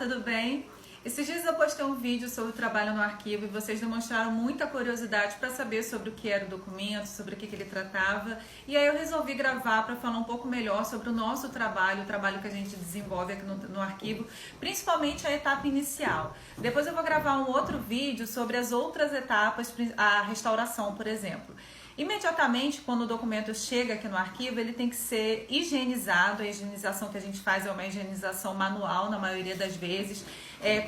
tudo bem? Esses dias eu postei um vídeo sobre o trabalho no arquivo e vocês demonstraram muita curiosidade para saber sobre o que era o documento, sobre o que ele tratava. E aí eu resolvi gravar para falar um pouco melhor sobre o nosso trabalho, o trabalho que a gente desenvolve aqui no arquivo, principalmente a etapa inicial. Depois eu vou gravar um outro vídeo sobre as outras etapas, a restauração, por exemplo. Imediatamente, quando o documento chega aqui no arquivo, ele tem que ser higienizado. A higienização que a gente faz é uma higienização manual, na maioria das vezes,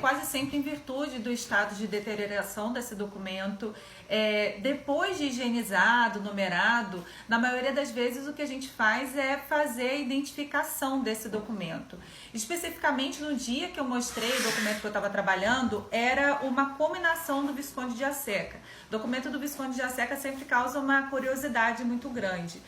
quase sempre em virtude do estado de deterioração desse documento. Depois de higienizado, numerado, na maioria das vezes o que a gente faz é fazer a identificação desse documento. Especificamente no dia que eu mostrei o documento que eu estava trabalhando, era uma cominação do Visconde de Aseca. O documento do Visconde de Aseca sempre causa uma curiosidade muito grande.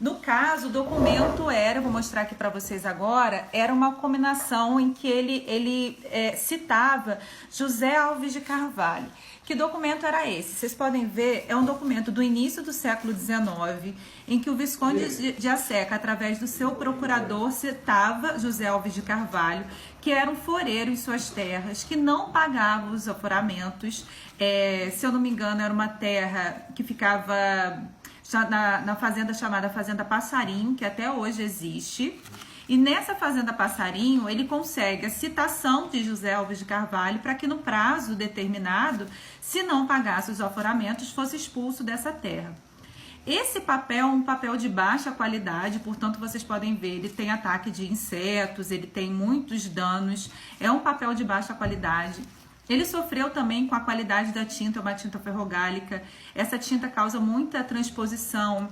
No caso, o documento vou mostrar aqui para vocês agora, era uma cominação em que ele citava José Alves de Carvalho. Que documento era esse? Vocês podem ver, é um documento do início do século XIX, em que o Visconde de Aseca, através do seu procurador, citava José Alves de Carvalho, que era um foreiro em suas terras, que não pagava os aforamentos. Se eu não me engano, era uma terra que ficava na fazenda chamada Fazenda Passarinho, que até hoje existe. E nessa Fazenda Passarinho, ele consegue a citação de José Alves de Carvalho para que no prazo determinado, se não pagasse os aforamentos, fosse expulso dessa terra. Esse papel é um papel de baixa qualidade, portanto vocês podem ver, ele tem ataque de insetos, ele tem muitos danos, é um papel de baixa qualidade. Ele sofreu também com a qualidade da tinta, uma tinta ferrogálica. Essa tinta causa muita transposição,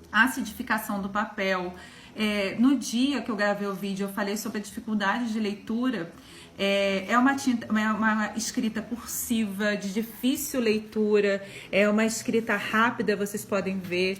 acidificação do papel. No dia que eu gravei o vídeo, eu falei sobre a dificuldade de leitura. É uma escrita cursiva, de difícil leitura, é uma escrita rápida, vocês podem ver.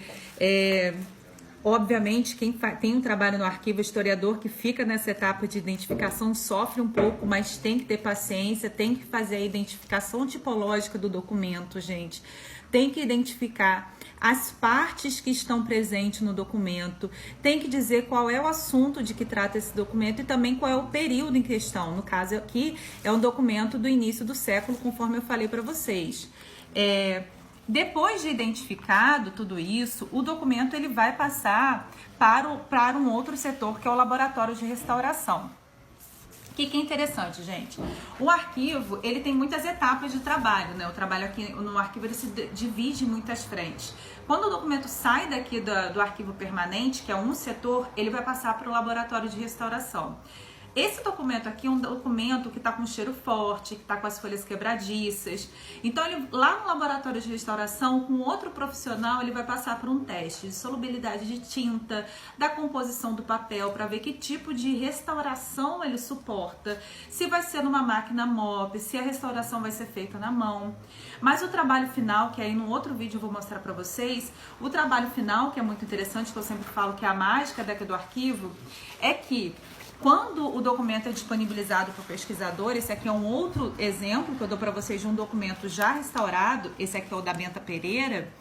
Obviamente, quem tem um trabalho no arquivo, historiador que fica nessa etapa de identificação, sofre um pouco, mas tem que ter paciência, tem que fazer a identificação tipológica do documento, gente. Tem que identificar as partes que estão presentes no documento, tem que dizer qual é o assunto de que trata esse documento e também qual é o período em questão. No caso aqui, é um documento do início do século, conforme eu falei para vocês. Depois de identificado tudo isso, o documento ele vai passar para um outro setor, que é o laboratório de restauração. O que é interessante, gente? O arquivo, ele tem muitas etapas de trabalho, né? O trabalho aqui no arquivo, ele se divide em muitas frentes. Quando o documento sai daqui do arquivo permanente, que é um setor, ele vai passar para o laboratório de restauração. Esse documento aqui é um documento que está com cheiro forte, que está com as folhas quebradiças. Então, lá no laboratório de restauração, com outro profissional, ele vai passar por um teste de solubilidade de tinta, da composição do papel, para ver que tipo de restauração ele suporta, se vai ser numa máquina MOP, se a restauração vai ser feita na mão. Mas o trabalho final, que aí no outro vídeo eu vou mostrar para vocês, o trabalho final, que é muito interessante, que eu sempre falo que é a mágica daqui do arquivo, é que quando o documento é disponibilizado para o pesquisador, esse aqui é um outro exemplo que eu dou para vocês de um documento já restaurado, esse aqui é o da Benta Pereira,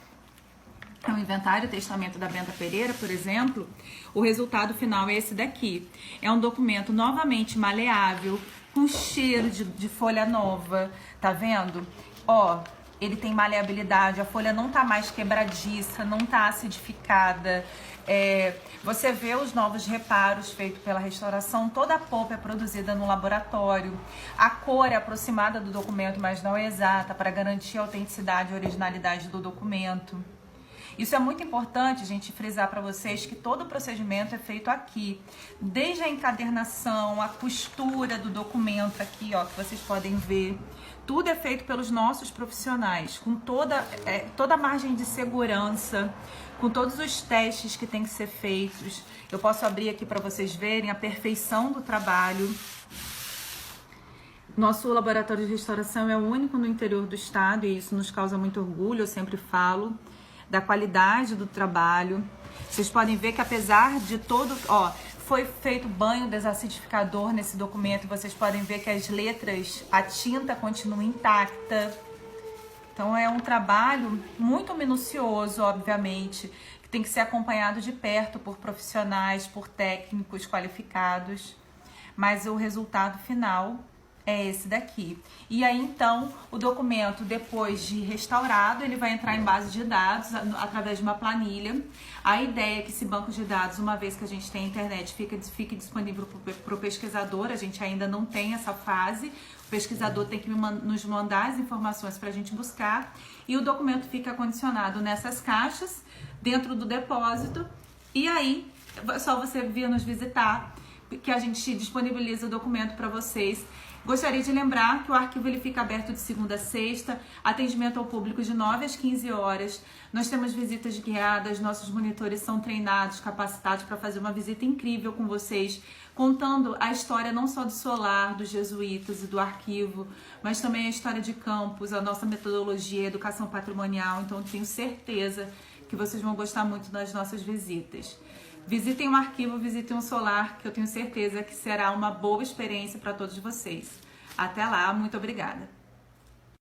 é o inventário e testamento da Benta Pereira, por exemplo, o resultado final é esse daqui. É um documento novamente maleável, com cheiro de folha nova, tá vendo? Ó, ele tem maleabilidade, a folha não tá mais quebradiça, não tá acidificada. Você vê os novos reparos feitos pela restauração, toda a polpa é produzida no laboratório, a cor é aproximada do documento, mas não é exata, para garantir a autenticidade e originalidade do documento. Isso é muito importante, gente, frisar para vocês que todo o procedimento é feito aqui, desde a encadernação, a costura do documento aqui, ó, que vocês podem ver. Tudo é feito pelos nossos profissionais, com toda a margem de segurança, com todos os testes que tem que ser feitos. Eu posso abrir aqui para vocês verem a perfeição do trabalho. Nosso laboratório de restauração é o único no interior do estado e isso nos causa muito orgulho, eu sempre falo da qualidade do trabalho. Vocês podem ver que apesar de todo... foi feito banho desacidificador nesse documento. Vocês podem ver que as letras, a tinta continua intacta. Então é um trabalho muito minucioso, obviamente, que tem que ser acompanhado de perto por profissionais, por técnicos qualificados. Mas o resultado final é esse daqui. E aí, então, o documento, depois de restaurado, ele vai entrar em base de dados através de uma planilha. A ideia é que esse banco de dados, uma vez que a gente tem a internet, fique disponível para o pesquisador. A gente ainda não tem essa fase. O pesquisador tem que nos mandar as informações para a gente buscar. E o documento fica condicionado nessas caixas, dentro do depósito. E aí, é só você vir nos visitar, que a gente disponibiliza o documento para vocês. Gostaria de lembrar que o arquivo ele fica aberto de segunda a sexta, atendimento ao público de 9 às 15 horas. Nós temos visitas guiadas, nossos monitores são treinados, capacitados para fazer uma visita incrível com vocês, contando a história não só do solar, dos jesuítas e do arquivo, mas também a história de campus, a nossa metodologia, a educação patrimonial. Então, tenho certeza que vocês vão gostar muito das nossas visitas. Visitem um arquivo, visitem um solar, que eu tenho certeza que será uma boa experiência para todos vocês. Até lá, muito obrigada!